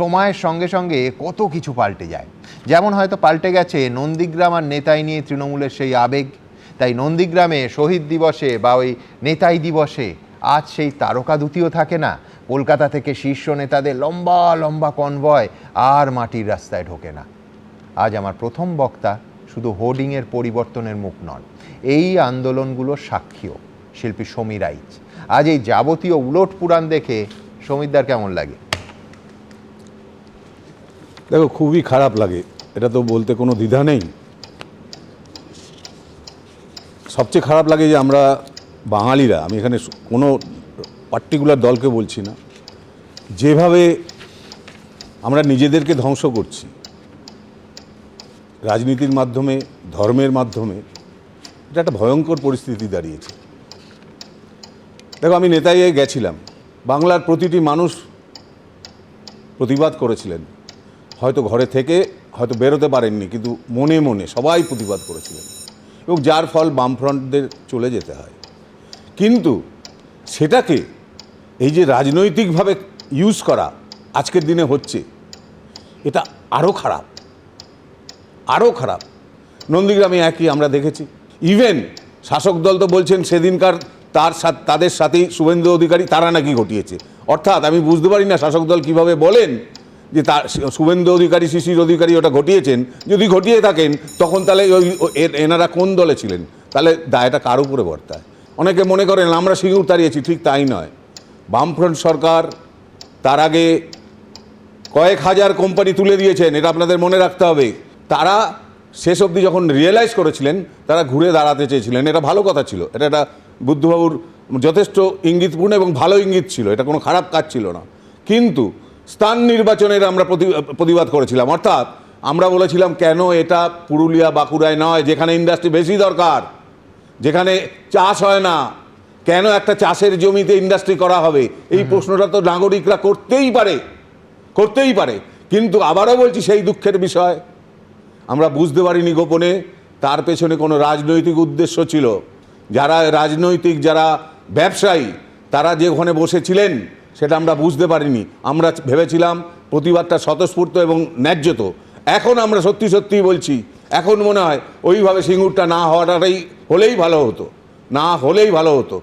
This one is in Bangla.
সময়ের সঙ্গে সঙ্গে কত কিছু পাল্টে যায়। যেমন হয়তো পাল্টে গেছে নন্দীগ্রাম আর নেতাই নিয়ে তৃণমূলের সেই আবেগ। তাই নন্দীগ্রামে শহীদ দিবসে বা ওই নেতাই দিবসে আজ সেই তারকা দ্বিতীয় থাকে না। কলকাতা থেকে শীর্ষ নেতাদের লম্বা লম্বা কনভয় আর মাটির রাস্তায় ঢোকে না। আজ আমার প্রথম বক্তা শুধু হোর্ডিংয়ের পরিবর্তনের মুখ নন, এই আন্দোলনগুলোর সাক্ষীও শিল্পী সমীর রাইচ। আজ এই যাবতীয় উলট পুরাণ দেখে সমীরদার কেমন লাগে? দেখো, খুবই খারাপ লাগে, এটা তো বলতে কোনো দ্বিধা নেই। সবচেয়ে খারাপ লাগে যে আমরা বাঙালিরা, আমি এখানে কোনো পার্টিকুলার দলকে বলছি না, যেভাবে আমরা নিজেদেরকে ধ্বংস করছি রাজনীতির মাধ্যমে, ধর্মের মাধ্যমে, এটা একটা ভয়ঙ্কর পরিস্থিতি দাঁড়িয়েছে। দেখো, আমি নেতাইয়ে গেছিলাম, বাংলার প্রতিটি মানুষ প্রতিবাদ করেছিলেন, হয়তো ঘরে থেকে হয়তো বেরোতে পারেননি, কিন্তু মনে মনে সবাই প্রতিবাদ করেছিলেন, এবং যার ফল বামফ্রন্টদের চলে যেতে হয়। কিন্তু সেটাকে এই যে রাজনৈতিকভাবে ইউজ করা আজকের দিনে হচ্ছে, এটা আরও খারাপ, আরও খারাপ। নন্দীগ্রামে একই আমরা দেখেছি। ইভেন শাসক দল তো বলছেন সেদিনকার তাদের সাথেই শুভেন্দু অধিকারী তারা নাকি ঘটিয়েছে। অর্থাৎ আমি বুঝতে পারি না শাসক দল কীভাবে বলেন যে তার শুভেন্দু অধিকারী, শিশির অধিকারী ওটা ঘটিয়েছেন। যদি ঘটিয়ে থাকেন তখন তাহলে এনারা কোন দলে ছিলেন? তাহলে দায়টা কার উপরে বর্তায়? অনেকে মনে করেন আমরা সিঙ্গুর তাড়িয়েছি, ঠিক তাই নয়। বামফ্রন্ট সরকার তার আগে কয়েক হাজার কোম্পানি তুলে দিয়েছেন, এটা আপনাদের মনে রাখতে হবে। তারা শেষ অবধি যখন রিয়েলাইজ করেছিলেন, তারা ঘুরে দাঁড়াতে চেয়েছিলেন। এটা ভালো কথা ছিল, এটা একটা বুদ্ধবাবুর যথেষ্ট ইঙ্গিতপূর্ণ এবং ভালো ইঙ্গিত ছিল, এটা কোনো খারাপ কাজ ছিল না। কিন্তু স্থান নির্বাচনের আমরা প্রতিবাদ করেছিলাম। অর্থাৎ আমরা বলেছিলাম কেন এটা পুরুলিয়া বাঁকুড়ায় নয়, যেখানে ইন্ডাস্ট্রি বেশি দরকার, যেখানে চাষ হয় না, কেন একটা চাষের জমিতে ইন্ডাস্ট্রি করা হবে? এই প্রশ্নটা তো নাগরিকরা করতেই পারে। কিন্তু আবারও বলছি, সেই দুঃখের বিষয় আমরা বুঝতে পারিনি গোপনে তার পেছনে কোনো রাজনৈতিক উদ্দেশ্য ছিল। যারা ব্যবসায়ী, তারা যে ওখানে বসেছিলেন সেটা আমরা বুঝতে পারিনি। আমরা ভেবেছিলাম প্রতিবাদটা স্বতঃস্ফূর্ত এবং ন্যায্যত। এখন আমরা সত্যিই বলছি, এখন মনে হয় ওইভাবে সিঙ্গুরটা হলেই ভালো হতো।